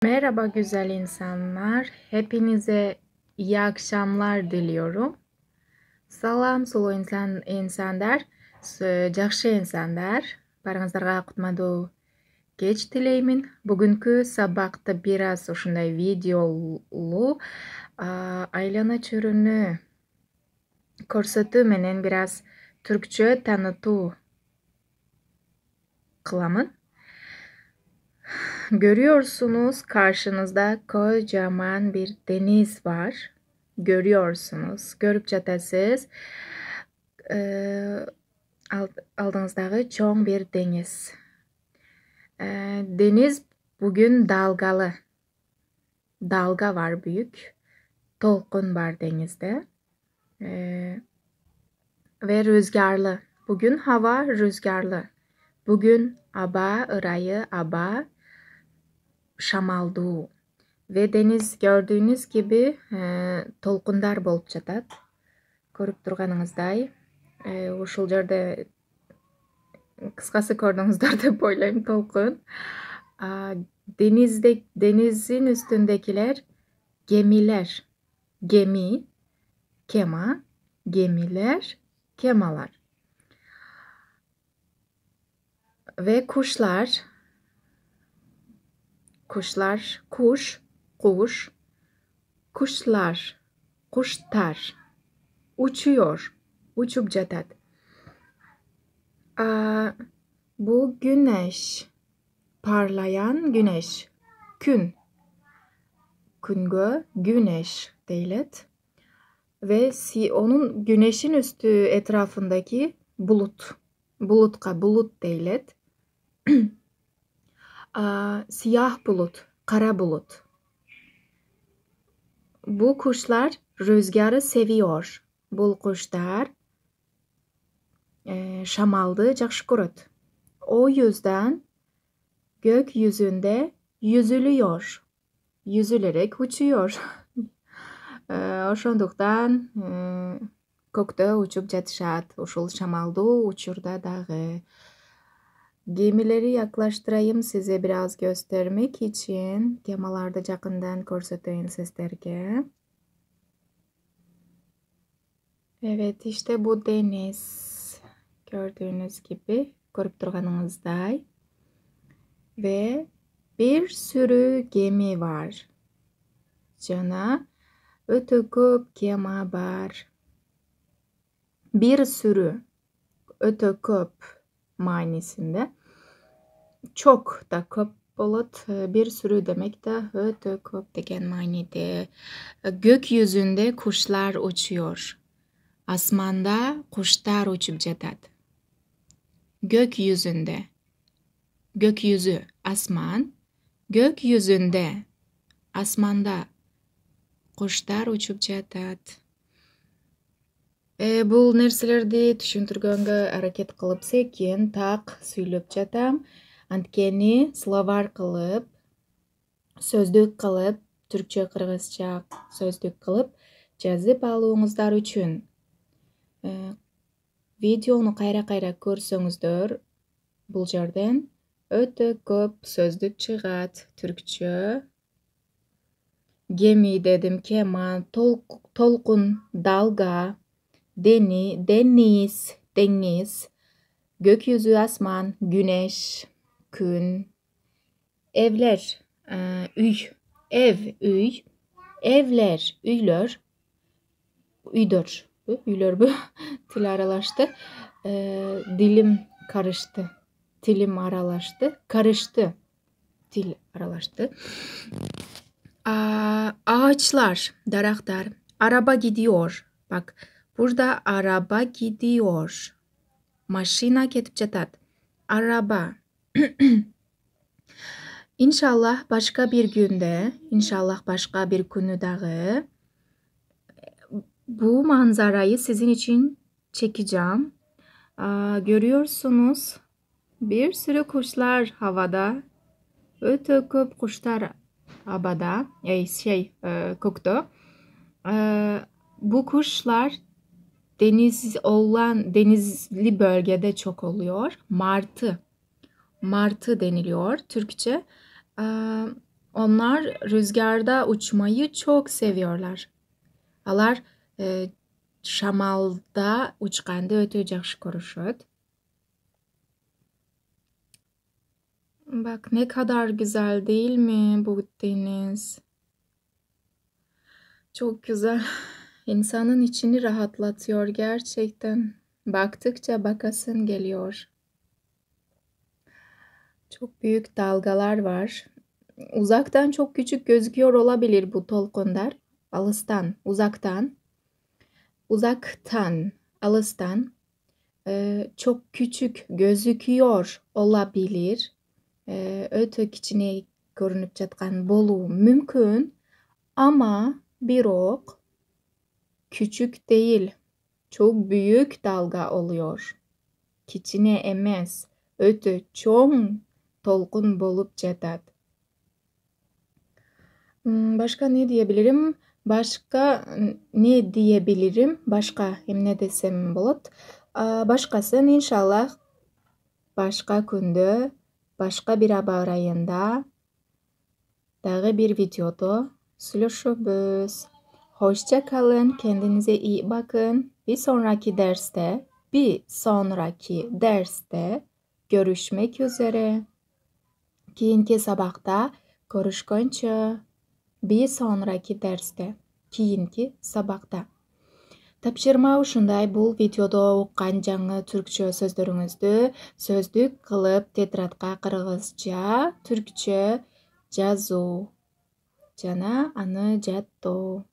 Merhaba güzel insanlar. Hepinize iyi akşamlar diliyorum. Salam sulu insanlar, жақсы insanlar. Барыңыздарға құтманду кеч тілеймін. Бүгінгі сабақты biraz ушундай видеолу айлана чүрүнү көрсөтүү менен biraz түркчө танытуу кыламын. Görüyorsunuz karşınızda kocaman bir deniz var. Görüyorsunuz. Görüp жатасыз. Алдыңыздағы çoğun bir deniz. Deniz bugün dalgalı. Dalga var büyük. Толқын var denizde. Ve rüzgarlı. Bugün hava rüzgarlı. Bugün aba, ırayı aba, шамалдуу. Ve deniz gördüğünüz gibi толкундар болуп жатат. Көрүп турганыңыздай. Ушул жерде кыскасы көрдүңүздөр деп ойлойм, толкун. Denizin üstündekiler gemiler. Gemi, kema, gemiler, kemalar. Ve kuşlar, kuş, kuşlar, kuşlar uçuyor, uçup жатат. Bu güneş, parlayan güneş, küngö güneş deylet. Ve onun güneşin üstü etrafındaki bulut deylet. Siyah bulut, kara bulut. Bu kuşlar rüzgarı seviyor. Bu kuşlar şamaldı жақсы көрөт. O yüzden gökyüzünde yüzülüyor. Yüzülerek uçuyor. Ошондуктан көктө учуп жатышат. Ушул шамалдуу учурда дагы. Gemileri yaklaştırayım size biraz göstermek için. Gemileri yakından көрсөтөйүн sizlerge. Evet, işte bu deniz. Gördüğünüz gibi, görüp turganыңыздай. Ve bir sürü gemi var. Жана өтө көп gemi var. Bir sürü, өтө көп manisinde. Çok da көп болот. Bir sürü demek de ötö көп деген manide. Gökyüzünde kuşlar uçuyor. Asmanda kuşlar uçup жатат. Gökyüzünde. Gökyüzü, asman. Gökyüzünde, asmanda kuşlar uçup жатат. Бул нерселерди түшүндүргөнгө аракет кылып секин так сүйлөп жатам. Анткени словарь кылып, сөздүк кылып, түркчө кыргызча сөздүк кылып жазып алууңуздар үчүн. Видеону кайра көрсөңүздөр бул жерден өтө көп сөздүк чыгат. Түркчө, gemi dedim, kema, толкун, dalga, deniz, gökyüzü, asman, güneş, gün, evler, üy, evler, üylör, üylör bu, til aralaştı, dilim karıştı, tilim aralaştı, karıştı, til aralaştı. Ağaçlar, daraktar, araba gidiyor. Bak, burada araba gidiyor. Maşina ketip жатат. Araba. İnşallah başka bir günde, inşallah başka bir günü dağı bu manzarayı sizin için çekeceğim. Görüyorsunuz bir sürü kuşlar havada. Ötö көп kuşlar havada. Көктө. Bu kuşlar denizli bölgede çok oluyor. Martı deniliyor Türkçe. Onlar rüzgarda uçmayı çok seviyorlar. Алар шамалда учканды өтө жакшы көрүшөт. Bak ne kadar güzel değil mi bu deniz? Çok güzel. İnsanın içini rahatlatıyor gerçekten. Baktıkça bakasın geliyor. Çok büyük dalgalar var. Uzaktan çok küçük gözüküyor olabilir bu dolkunlar. Alıstan, uzaktan, alıstan çok küçük gözüküyor olabilir. Öte kichine görünüp жатқан болуы mümkün ama birok küçük değil. Çok büyük dalga oluyor. Kichine emes, öte çoğun толқын болып жатат. Başka ne diyebilirim? Başka hem ne desem болады. Başkasın inşallah başka күндө, başka bir hava rayında, дағы bir videoda сүйлөшөбүз. Hoşça kalın, kendinize iyi bakın. Bir sonraki derste görüşmek üzere. Keyinki sabakta görüşкөнчө. Bir sonraki derste, keyinki sabakta. Тапшырма ушундай бул видеодо уккан жаңы түркчө сөздөрүңүздү сөздүк кылып тетрадка кыргызча, түркчө жазуу жана аны жаттоо.